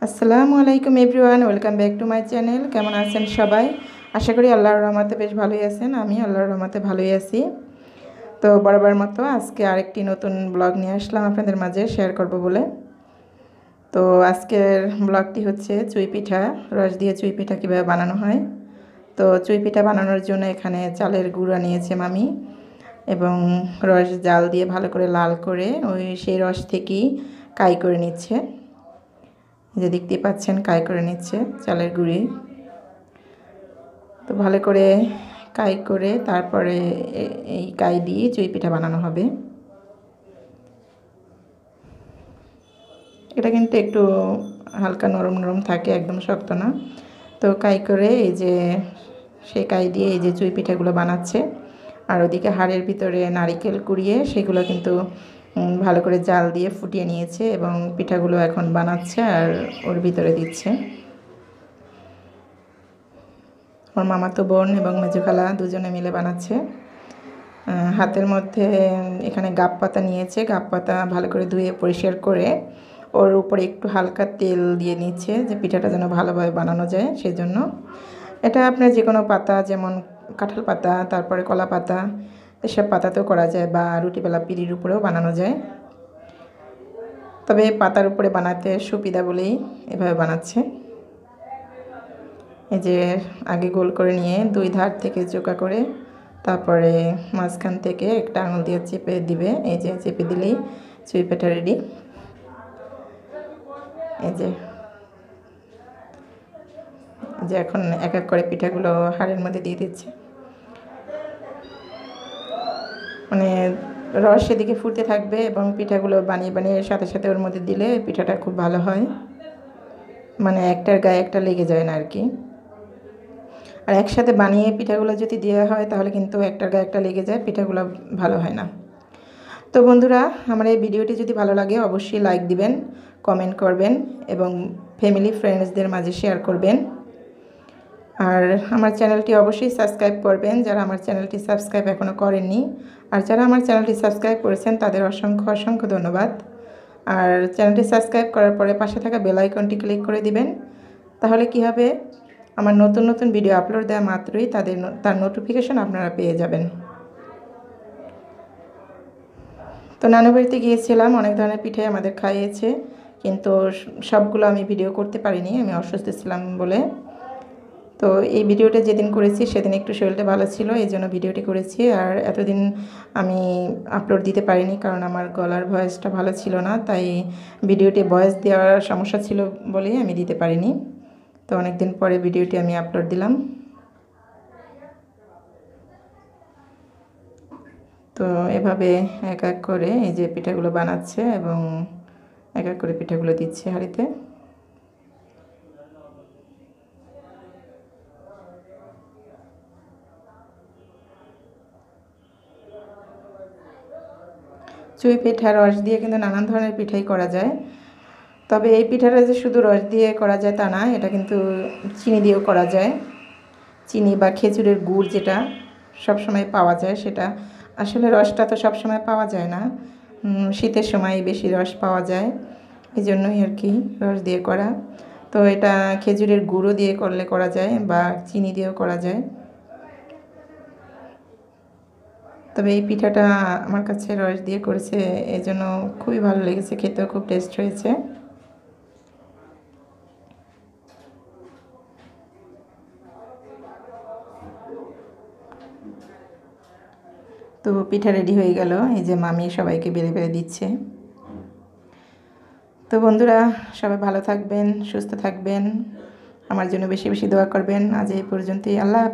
আসসালামু আলাইকুম everyone, welcome back to my channel. কেমন আছেন সবাই? আশা করি আল্লাহর রহমতে বেশ ভালোই আছেন। আমি আল্লাহর রহমতে ভালোই আছি। তো বরাবর মতো আজকে আরেকটি নতুন ব্লগ নিয়ে আসলাম আপনাদের মাঝে শেয়ার করব বলে। তো আজকের ব্লগটি হচ্ছে চুই পিঠা, রস দিয়ে চুই পিঠা কীভাবে বানানো হয়। তো চুই পিঠা বানানোর জন্য এখানে চালের গুঁড়া নিয়েছে মামি, এবং রস জাল দিয়ে ভালো করে লাল করে সেই রস থেকেই কাই করে নিচ্ছে। যে দেখতে পাচ্ছেন কাই করে নিচ্ছে চালের গুঁড়ি। তো ভালো করে কাই করে তারপরে এই কাই দিয়ে চুই পিঠা বানানো হবে। এটা কিন্তু একটু হালকা নরম নরম থাকে, একদম শক্ত না। তো কাই করে এই যে সেই কাই দিয়ে এই যে চুই পিঠাগুলো বানাচ্ছে। আর ওদিকে হাড়ের ভিতরে নারিকেল কুড়িয়ে সেগুলো কিন্তু ভালো করে জাল দিয়ে ফুটিয়ে নিয়েছে, এবং পিঠাগুলো এখন বানাচ্ছে আর ওর ভিতরে দিচ্ছে। ওর মামাতো বোন এবং মেজো খালা দুজনে মিলে বানাচ্ছে। হাতের মধ্যে এখানে গাব পাতা নিয়েছে, গাব পাতা ভালো করে ধুয়ে পরিষ্কার করে ওর উপরে একটু হালকা তেল দিয়ে নিচ্ছে, যে পিঠাটা যেন ভালোভাবে বানানো যায় সেজন্য। এটা আপনার যে কোনো পাতা, যেমন কাঁঠাল পাতা, তারপরে কলা পাতা, এসব পাতাতেও করা যায়, বা রুটিবেলা পিঁড়ির উপরেও বানানো যায়। তবে পাতার উপরে বানাতে সুবিধা বলেই এভাবে বানাচ্ছে। এই যে আগে গোল করে নিয়ে দুই ধার থেকে চোকা করে তারপরে মাঝখান থেকে একটা আঙুল দিয়ে চেপে দিবে। এই যে চেপে দিলেই চুই পিঠা রেডি। এই যে এখন এক এক করে পিঠাগুলো হাঁড়ির মধ্যে দিয়ে দিচ্ছে। মানে রস সেদিকে ফুটতে থাকবে এবং পিঠাগুলো বানিয়ে বানিয়ে সাথে সাথে ওর মধ্যে দিলে পিঠাটা খুব ভালো হয়, মানে একটার গায়ে একটা লেগে যায় না আর কি। আর একসাথে বানিয়ে পিঠাগুলো যদি দেওয়া হয় তাহলে কিন্তু একটার গায়ে একটা লেগে যায়, পিঠাগুলো ভালো হয় না। তো বন্ধুরা, আমার এই ভিডিওটি যদি ভালো লাগে অবশ্যই লাইক দিবেন, কমেন্ট করবেন এবং ফ্যামিলি ফ্রেন্ডসদের মাঝে শেয়ার করবেন। আর আমার চ্যানেলটি অবশ্যই সাবস্ক্রাইব করবেন যারা আমার চ্যানেলটি সাবস্ক্রাইব এখনও করেননি। আর যারা আমার চ্যানেলটি সাবস্ক্রাইব করেছেন তাদের অসংখ্য অসংখ্য ধন্যবাদ। আর চ্যানেলটি সাবস্ক্রাইব করার পরে পাশে থাকা বেল আইকনটি ক্লিক করে দিবেন। তাহলে কি হবে, আমার নতুন নতুন ভিডিও আপলোড দেওয়া মাত্রই তার নোটিফিকেশন আপনারা পেয়ে যাবেন। তো নানু বাড়িতে গিয়েছিলাম, অনেক ধরনের পিঠাই আমাদের খাইয়েছে, কিন্তু সবগুলো আমি ভিডিও করতে পারিনি, আমি অসুস্থ ছিলাম বলে। তো এই ভিডিওটা যেদিন করেছি সেদিন একটু শরীরটা ভালো ছিল, এই জন্য ভিডিওটি করেছি। আর এতদিন আমি আপলোড দিতে পারিনি কারণ আমার গলার ভয়েসটা ভালো ছিল না, তাই ভিডিওটি ভয়েস দেওয়ার সমস্যা ছিল বলেই আমি দিতে পারিনি। তো অনেক দিন পরে ভিডিওটি আমি আপলোড দিলাম। তো এভাবে এক এক করে এই যে পিঠাগুলো বানাচ্ছে এবং এক এক করে পিঠাগুলো দিচ্ছে হাঁড়িতে। চুই পিঠা রস দিয়ে কিন্তু নানান ধরনের পিঠাই করা যায়। তবে এই পিঠাটা যে শুধু রস দিয়ে করা যায় তা না, এটা কিন্তু চিনি দিয়েও করা যায়। চিনি বা খেজুরের গুড় যেটা সব সময় পাওয়া যায়, সেটা আসলে রসটা তো সব সময় পাওয়া যায় না, শীতের সময় বেশি রস পাওয়া যায়, এই জন্যই আর কি রস দিয়ে করা। তো এটা খেজুরের গুঁড়ো দিয়ে করলে করা যায় বা চিনি দিয়েও করা যায়। তবে এই পিঠাটা আমার কাছে রস দিয়ে করেছে, এই জন্য খুবই ভালো লেগেছে, খেতেও খুব টেস্ট হয়েছে। তো পিঠা রেডি হয়ে গেল, এই যে মামি সবাইকে বেড়ে বেড়ে দিচ্ছে। তো বন্ধুরা, সবাই ভালো থাকবেন, সুস্থ থাকবেন, আমার জন্য বেশি বেশি দোয়া করবেন। আজ এই পর্যন্তই। আল্লাহ।